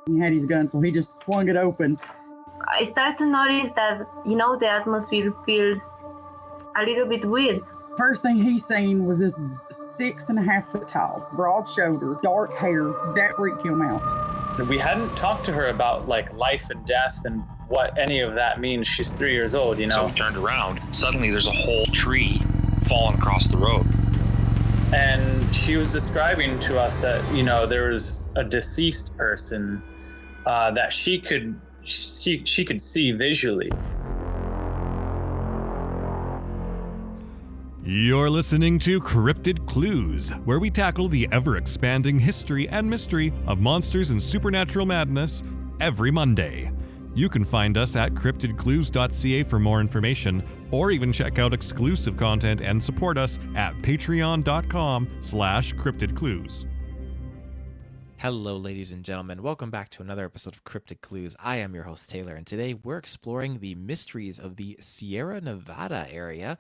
He had his gun, so he just swung it open. I start to notice that, the atmosphere feels a little bit weird. First thing he seen was this 6.5 foot tall, broad shoulder, dark hair. That freaked him out. We hadn't talked to her about like life and death and what any of that means. She's 3 years old, So we turned around. Suddenly there's a whole tree falling across the road. And she was describing to us that, there was a deceased person that she could see visually. You're listening to Cryptid Clues, where we tackle the ever-expanding history and mystery of monsters and supernatural madness every Monday. You can find us at CryptidClues.ca for more information, or even check out exclusive content and support us at patreon.com/CryptidClues. Hello, ladies and gentlemen. Welcome back to another episode of Cryptid Clues. I am your host, Taylor, and today we're exploring the mysteries of the Sierra Nevada area.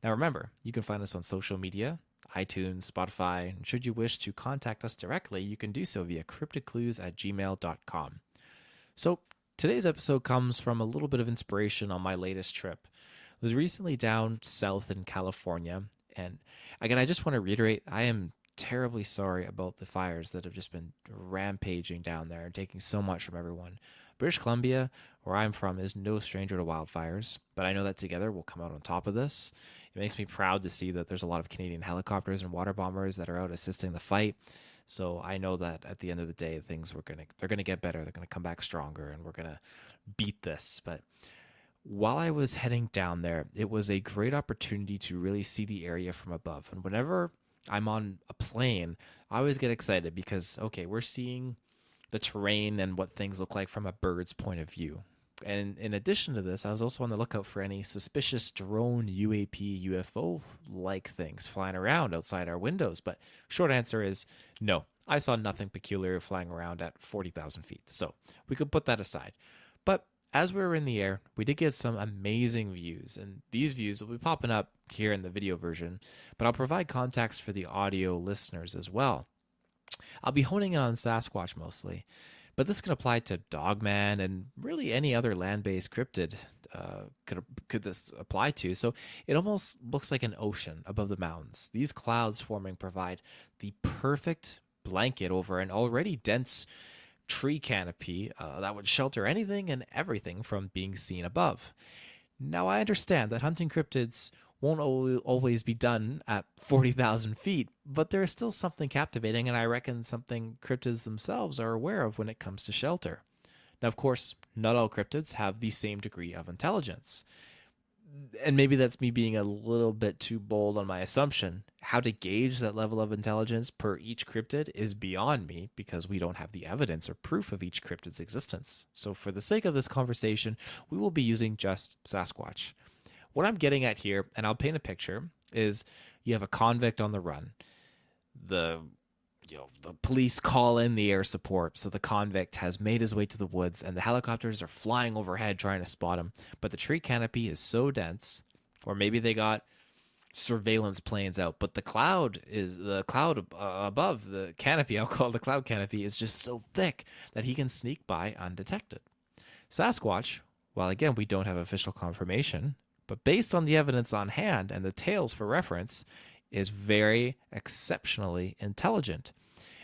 Now, remember, you can find us on social media, iTunes, Spotify, and should you wish to contact us directly, you can do so via cryptidclues@gmail.com. So, today's episode comes from a little bit of inspiration on my latest trip. I was recently down south in California, and again, I just want to reiterate, I am terribly sorry about the fires that have just been rampaging down there and taking so much from everyone. British Columbia, where I'm from, is no stranger to wildfires, but I know that together we'll come out on top of this. It makes me proud to see that there's a lot of Canadian helicopters and water bombers that are out assisting the fight. So I know that at the end of the day, they're gonna get better. They're gonna come back stronger, and we're gonna beat this. But while I was heading down there, it was a great opportunity to really see the area from above. And whenever I'm on a plane, I always get excited because, okay, we're seeing the terrain and what things look like from a bird's point of view. And in addition to this, I was also on the lookout for any suspicious drone, UAP, UFO-like things flying around outside our windows. But short answer is no. I saw nothing peculiar flying around at 40,000 feet. So we could put that aside. But as we were in the air, we did get some amazing views. And these views will be popping up here in the video version. But I'll provide context for the audio listeners as well. I'll be honing in on Sasquatch mostly, but this can apply to Dogman and really any other land-based cryptid could this apply to. So it almost looks like an ocean above the mountains. These clouds forming provide the perfect blanket over an already dense tree canopy that would shelter anything and everything from being seen above. Now, I understand that hunting cryptids won't always be done at 40,000 feet, but there is still something captivating, and I reckon something cryptids themselves are aware of when it comes to shelter. Now, of course, not all cryptids have the same degree of intelligence. And maybe that's me being a little bit too bold on my assumption. How to gauge that level of intelligence per each cryptid is beyond me because we don't have the evidence or proof of each cryptid's existence. So for the sake of this conversation, we will be using just Sasquatch. What I'm getting at here, and I'll paint a picture, is you have a convict on the run. The police call in the air support, so the convict has made his way to the woods, and the helicopters are flying overhead trying to spot him. But the tree canopy is so dense, or maybe they got surveillance planes out, but the cloud above the canopy, I'll call it the cloud canopy, is just so thick that he can sneak by undetected. Sasquatch, while again we don't have official confirmation, but based on the evidence on hand and the tales for reference, is very exceptionally intelligent.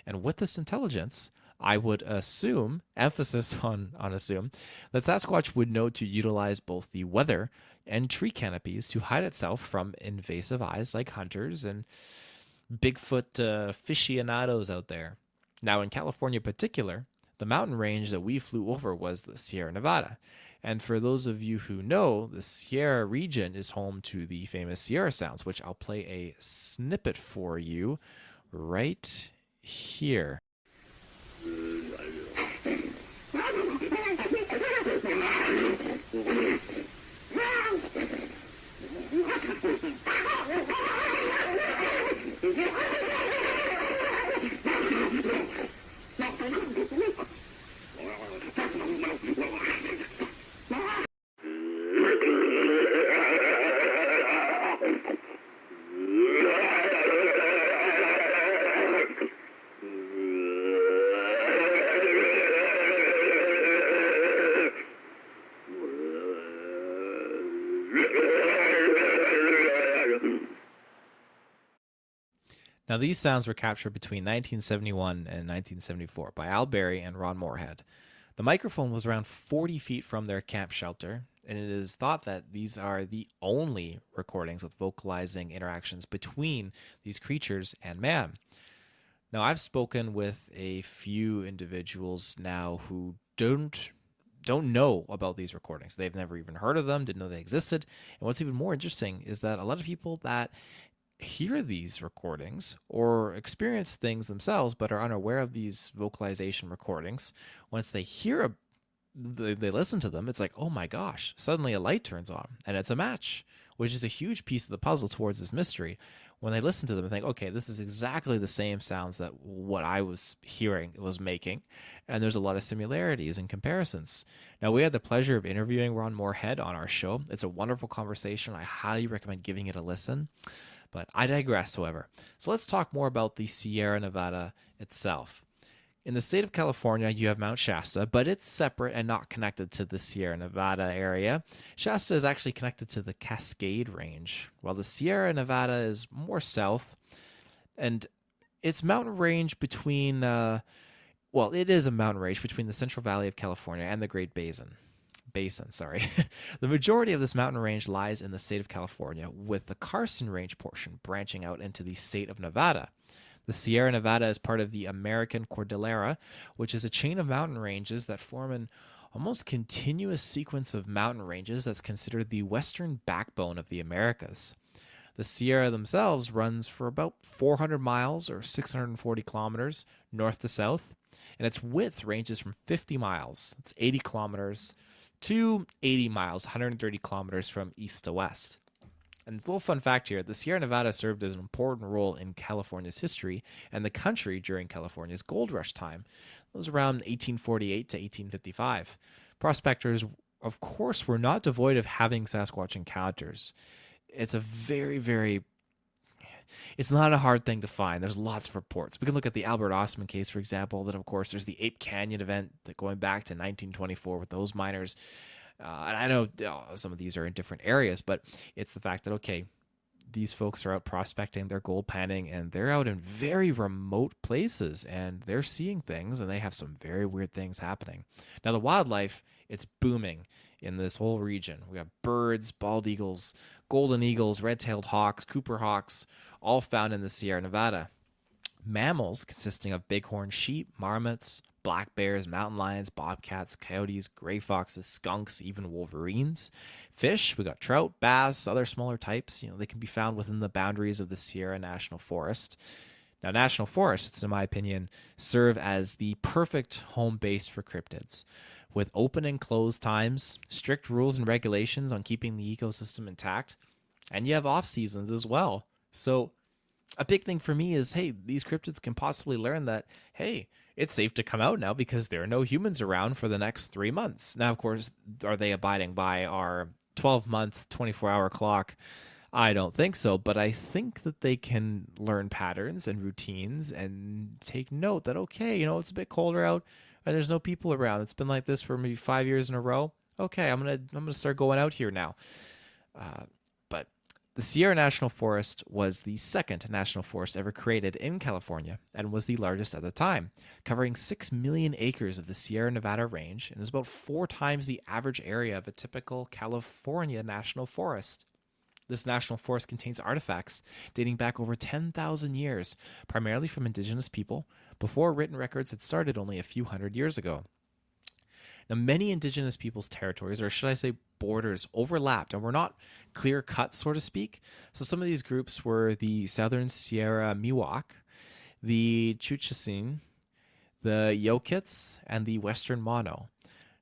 And with this intelligence, I would assume, emphasis on assume, that Sasquatch would know to utilize both the weather and tree canopies to hide itself from invasive eyes like hunters and Bigfoot aficionados out there. Now, in California in particular, the mountain range that we flew over was the Sierra Nevada. And for those of you who know, the Sierra region is home to the famous Sierra sounds, which I'll play a snippet for you right here. Now, these sounds were captured between 1971 and 1974 by Al Berry and Ron Moorhead. The microphone was around 40 feet from their camp shelter, and it is thought that these are the only recordings with vocalizing interactions between these creatures and man. Now, I've spoken with a few individuals now who don't know about these recordings. They've never even heard of them, didn't know they existed. And what's even more interesting is that a lot of people that hear these recordings or experience things themselves but are unaware of these vocalization recordings, once they they listen to them, it's like, oh my gosh, suddenly a light turns on and it's a match, which is a huge piece of the puzzle towards this mystery. When they listen to them and think, okay, this is exactly the same sounds that what I was hearing was making, and there's a lot of similarities and comparisons. Now, we had the pleasure of interviewing Ron Moorhead on our show. It's a wonderful conversation. I highly recommend giving it a listen. But I digress, however. So let's talk more about the Sierra Nevada itself. In the state of California, you have Mount Shasta, but it's separate and not connected to the Sierra Nevada area. Shasta is actually connected to the Cascade Range, while the Sierra Nevada is more south. And it's mountain range between, it is a mountain range between the Central Valley of California and the Great Basin. The majority of this mountain range lies in the state of California, with the Carson Range portion branching out into the state of Nevada. The Sierra Nevada is part of the American Cordillera, which is a chain of mountain ranges that form an almost continuous sequence of mountain ranges that's considered the western backbone of the Americas. The Sierra themselves runs for about 400 miles or 640 kilometers north to south, and its width ranges from 50 miles, that's 80 kilometers, to 80 miles, 130 kilometers from east to west. And a little fun fact here, the Sierra Nevada served as an important role in California's history and the country during California's gold rush time. It was around 1848 to 1855. Prospectors, of course, were not devoid of having Sasquatch encounters. It's a it's not a hard thing to find. There's lots of reports. We can look at the Albert Ostman case, for example. Then, of course, there's the Ape Canyon event that going back to 1924 with those miners. And I know some of these are in different areas, but it's the fact that, okay, these folks are out prospecting, they're gold panning, and they're out in very remote places, and they're seeing things, and they have some very weird things happening. Now, the wildlife, it's booming in this whole region. We have birds, bald eagles, golden eagles, red-tailed hawks, Cooper hawks, all found in the Sierra Nevada. Mammals consisting of bighorn sheep, marmots, black bears, mountain lions, bobcats, coyotes, gray foxes, skunks, even wolverines. Fish, we got trout, bass, other smaller types. They can be found within the boundaries of the Sierra National Forest. Now, national forests, in my opinion, serve as the perfect home base for cryptids. With open and closed times, strict rules and regulations on keeping the ecosystem intact, and you have off seasons as well. So a big thing for me is, hey, these cryptids can possibly learn that, hey, it's safe to come out now because there are no humans around for the next 3 months. Now, of course, are they abiding by our 12-month, 24-hour clock? I don't think so, but I think that they can learn patterns and routines and take note that, okay, it's a bit colder out and there's no people around. It's been like this for maybe 5 years in a row. Okay, I'm gonna start going out here now. But the Sierra National Forest was the second national forest ever created in California and was the largest at the time, covering 6 million acres of the Sierra Nevada range and is about 4 times the average area of a typical California national forest. This national forest contains artifacts dating back over 10,000 years, primarily from indigenous people, before written records had started only a few hundred years ago. Now, many indigenous people's territories, or should I say borders, overlapped and were not clear-cut, so to speak. So some of these groups were the Southern Sierra Miwok, the Chuchacin, the Yokits, and the Western Mono.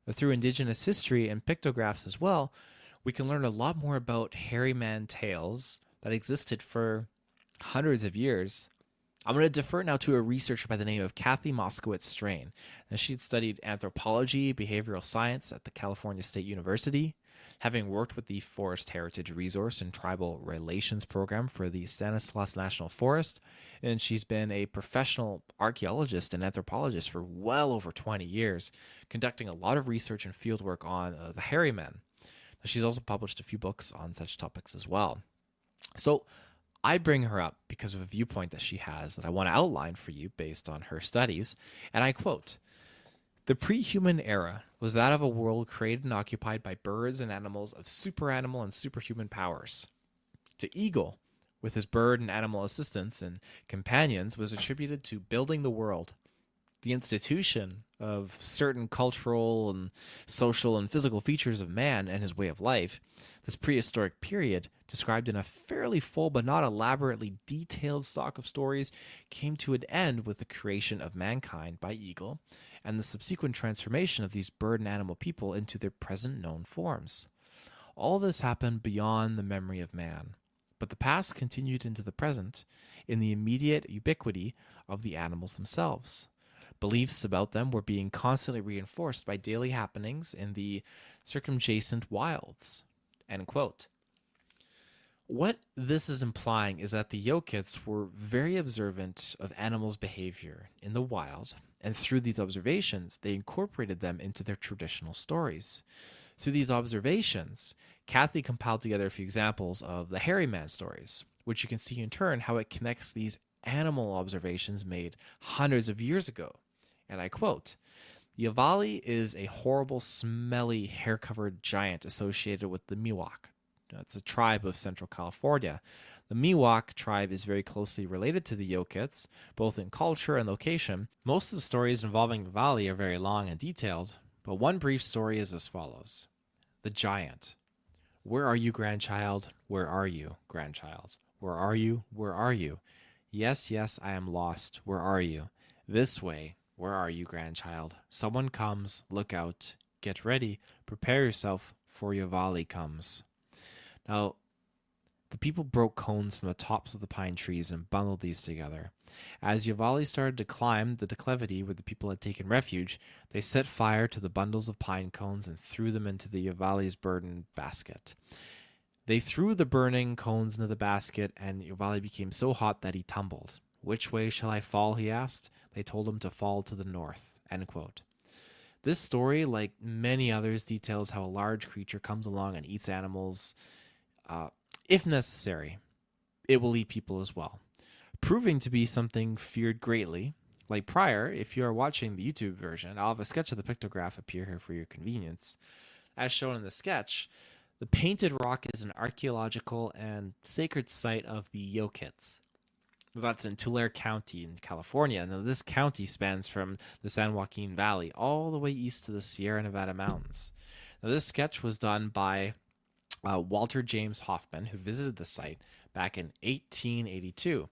Now, through indigenous history and pictographs as well, we can learn a lot more about hairy man tales that existed for hundreds of years. I'm going to defer now to a researcher by the name of Kathy Moskowitz-Strain. Now, she'd studied anthropology, behavioral science at the California State University, having worked with the Forest Heritage Resource and Tribal Relations Program for the Stanislaus National Forest, and she's been a professional archaeologist and anthropologist for well over 20 years, conducting a lot of research and fieldwork on the hairy men. She's also published a few books on such topics as well. So I bring her up because of a viewpoint that she has that I want to outline for you based on her studies, and I quote, "The pre-human era was that of a world created and occupied by birds and animals of superanimal and superhuman powers. To Eagle, with his bird and animal assistants and companions, was attributed to building the world. The institution of certain cultural and social and physical features of man and his way of life, this prehistoric period, described in a fairly full but not elaborately detailed stock of stories, came to an end with the creation of mankind by Eagle and the subsequent transformation of these bird and animal people into their present known forms. All this happened beyond the memory of man, but the past continued into the present in the immediate ubiquity of the animals themselves. Beliefs about them were being constantly reinforced by daily happenings in the circumjacent wilds." End quote. What this is implying is that the Yokits were very observant of animals' behavior in the wild, and through these observations, they incorporated them into their traditional stories. Through these observations, Kathy compiled together a few examples of the hairy man stories, which you can see in turn how it connects these animal observations made hundreds of years ago. And I quote, "Yavali is a horrible, smelly, hair-covered giant associated with the Miwok. It's a tribe of Central California. The Miwok tribe is very closely related to the Yokits, both in culture and location. Most of the stories involving Yavali are very long and detailed, but one brief story is as follows. The giant. Where are you, grandchild? Where are you, grandchild? Where are you? Where are you? Yes, yes, I am lost. Where are you? This way. Where are you, grandchild? Someone comes. Look out. Get ready. Prepare yourself, for Yavali comes." Now, the people broke cones from the tops of the pine trees and bundled these together. As Yavali started to climb the declivity where the people had taken refuge, they set fire to the bundles of pine cones and threw them into the Yavali's burden basket. They threw the burning cones into the basket, and Yavali became so hot that he tumbled. "Which way shall I fall?" he asked. They told him to fall to the north. End quote. This story, like many others, details how a large creature comes along and eats animals. If necessary, it will eat people as well, proving to be something feared greatly. Like prior, if you are watching the YouTube version, I'll have a sketch of the pictograph appear here for your convenience. As shown in the sketch, the painted rock is an archaeological and sacred site of the Yokits. That's in Tulare County in California. Now, this county spans from the San Joaquin Valley all the way east to the Sierra Nevada mountains. Now, this sketch was done by Walter James Hoffman, who visited the site back in 1882.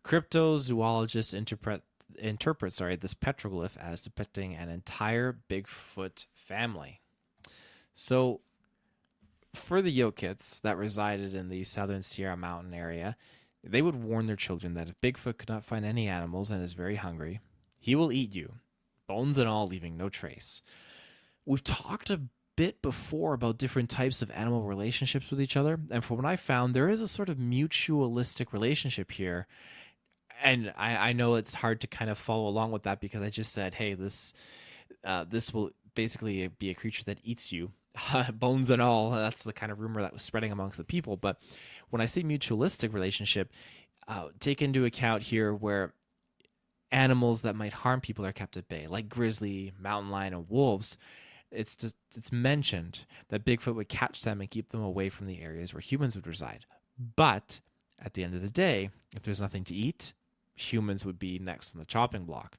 Cryptozoologists interpret this petroglyph as depicting an entire Bigfoot family. So, for the Yokits that resided in the southern Sierra Mountain area, they would warn their children that if Bigfoot could not find any animals and is very hungry, he will eat you, bones and all, leaving no trace. We've talked a bit before about different types of animal relationships with each other, and from what I found, there is a sort of mutualistic relationship here. And I know it's hard to kind of follow along with that because I just said, hey, this will basically be a creature that eats you, bones and all. That's the kind of rumor that was spreading amongst the people. But when I say mutualistic relationship, take into account here where animals that might harm people are kept at bay, like grizzly, mountain lion, and wolves. It's mentioned that Bigfoot would catch them and keep them away from the areas where humans would reside. But at the end of the day, if there's nothing to eat, humans would be next on the chopping block.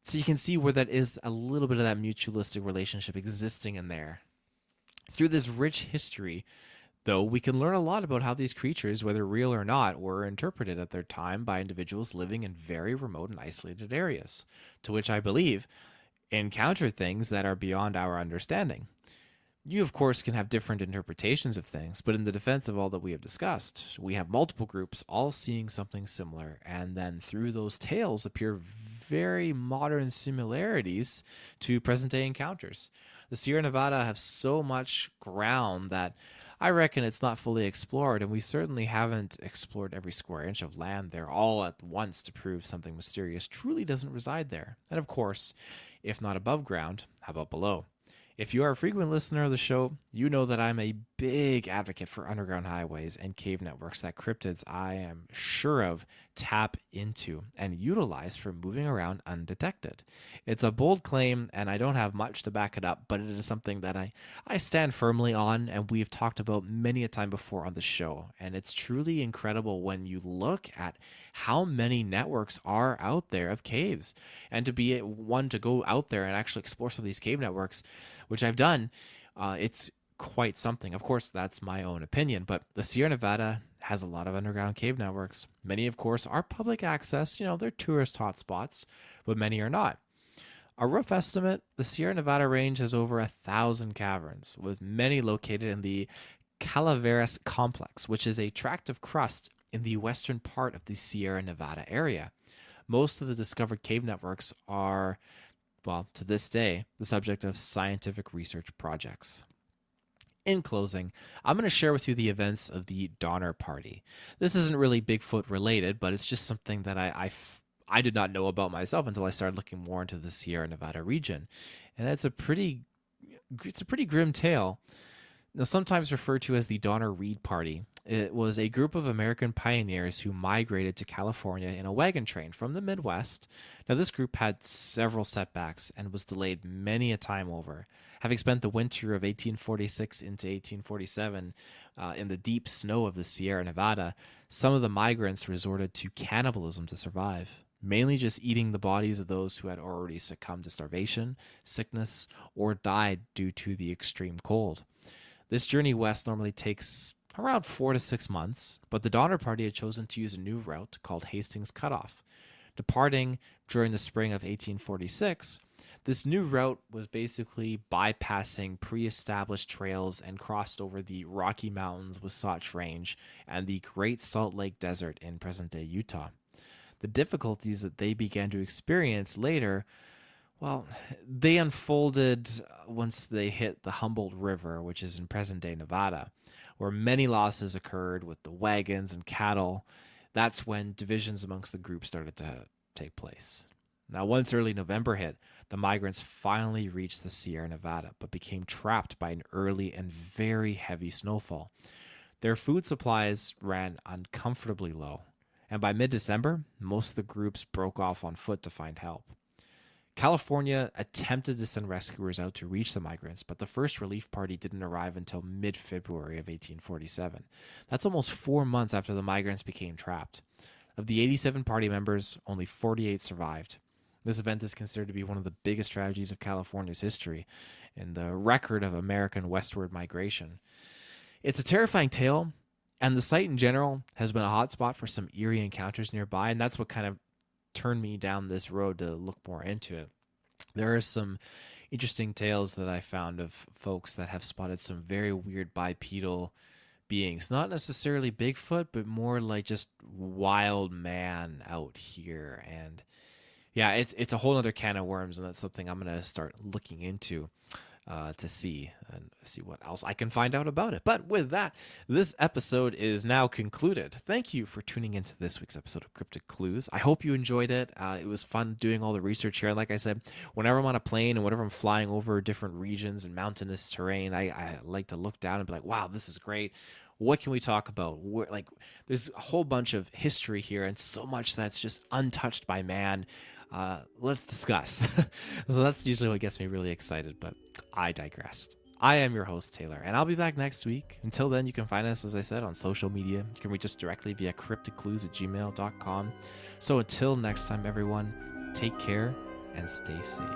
So you can see where that is a little bit of that mutualistic relationship existing in there. Through this rich history, though, we can learn a lot about how these creatures, whether real or not, were interpreted at their time by individuals living in very remote and isolated areas, to which I believe encounter things that are beyond our understanding. You, of course, can have different interpretations of things, but in the defense of all that we have discussed, we have multiple groups all seeing something similar, and then through those tales appear very modern similarities to present-day encounters. The Sierra Nevada have so much ground that I reckon it's not fully explored, and we certainly haven't explored every square inch of land there all at once to prove something mysterious truly doesn't reside there. And of course, if not above ground, how about below? If you are a frequent listener of the show, you know that I'm a big advocate for underground highways and cave networks that cryptids, I am sure of, tap into and utilize for moving around undetected. It's a bold claim, and I don't have much to back it up, but it is something that I stand firmly on, and we've talked about many a time before on the show. And it's truly incredible when you look at how many networks are out there of caves, and to be one to go out there and actually explore some of these cave networks, which I've done, it's quite something. Of course, that's my own opinion, but the Sierra Nevada has a lot of underground cave networks. Many, of course, are public access. They're tourist hotspots, but many are not. A rough estimate, the Sierra Nevada range has over 1,000 caverns, with many located in the Calaveras Complex, which is a tract of crust in the western part of the Sierra Nevada area. Most of the discovered cave networks are, well, to this day, the subject of scientific research projects. In closing, I'm going to share with you the events of the Donner Party. This isn't really Bigfoot related, but it's just something that I did not know about myself until I started looking more into the Sierra Nevada region. And it's a pretty grim tale. Now, sometimes referred to as the Donner Reed Party. It was a group of American pioneers who migrated to California in a wagon train from the Midwest. Now, this group had several setbacks and was delayed many a time over. Having spent the winter of 1846 into 1847 in the deep snow of the Sierra Nevada, some of the migrants resorted to cannibalism to survive, mainly just eating the bodies of those who had already succumbed to starvation, sickness, or died due to the extreme cold. This journey west normally takes around 4 to 6 months, but the Donner Party had chosen to use a new route called Hastings Cutoff. Departing during the spring of 1846, this new route was basically bypassing pre-established trails and crossed over the Rocky Mountains Wasatch Range and the Great Salt Lake Desert in present-day Utah. The difficulties that they began to experience later, well, they unfolded once they hit the Humboldt River, which is in present-day Nevada, where many losses occurred with the wagons and cattle. That's when divisions amongst the group started to take place. Now, once early November hit, the migrants finally reached the Sierra Nevada, but became trapped by an early and very heavy snowfall. Their food supplies ran uncomfortably low, and by mid-December, most of the groups broke off on foot to find help. California attempted to send rescuers out to reach the migrants, but the first relief party didn't arrive until mid-February of 1847. That's almost 4 months after the migrants became trapped. Of the 87 party members, only 48 survived. This event is considered to be one of the biggest tragedies of California's history in the record of American westward migration. It's a terrifying tale, and the site in general has been a hotspot for some eerie encounters nearby, and that's what kind of turned me down this road to look more into it. There are some interesting tales that I found of folks that have spotted some very weird bipedal beings, not necessarily Bigfoot, but more like just wild man out here. And yeah, it's a whole other can of worms, and that's something I'm going to start looking into to see what else I can find out about it. But with that, this episode is now concluded. Thank you for tuning into this week's episode of Cryptid Clues. I hope you enjoyed it. It was fun doing all the research here. And like I said, whenever I'm on a plane and whenever I'm flying over different regions and mountainous terrain, I like to look down and be like, wow, this is great. What can we talk about? There's a whole bunch of history here and so much that's just untouched by man. Let's discuss. So that's usually what gets me really excited, but I digressed. I am your host, Taylor, and I'll be back next week. Until then, you can find us, as I said, on social media. You can reach us directly via CryptidClues@gmail.com. So until next time, everyone, take care and stay safe.